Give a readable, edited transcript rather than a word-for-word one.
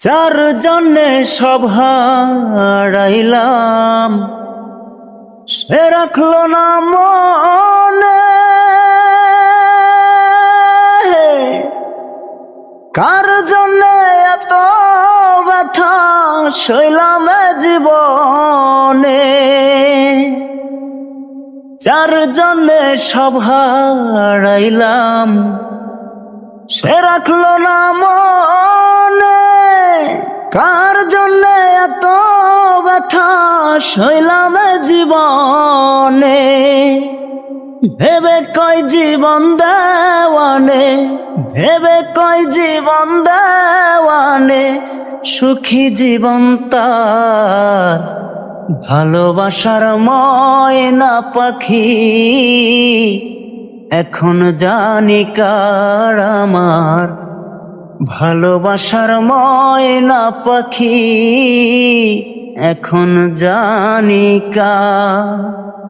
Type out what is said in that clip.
চার জন্যে সব হারাইলাম, সে রাখলো না মনে। কার জন্যে এত ব্যথা সইলাম এ জীবনে। চার জন্যে সব হারাইলাম, সে রাখলো না মনে। কার জন্যে এত ব্যথা সইলাম এ জীবনে। ভেবে কয় জীবন দেওয়ানে, ভেবে কয় জীবন দেওয়ানে, সুখী জীবন তার ভালোবাসার ময়না পাখি। এখন জানি কার আমার ভালোবাসার ময়না পাখি, এখন জানি কার।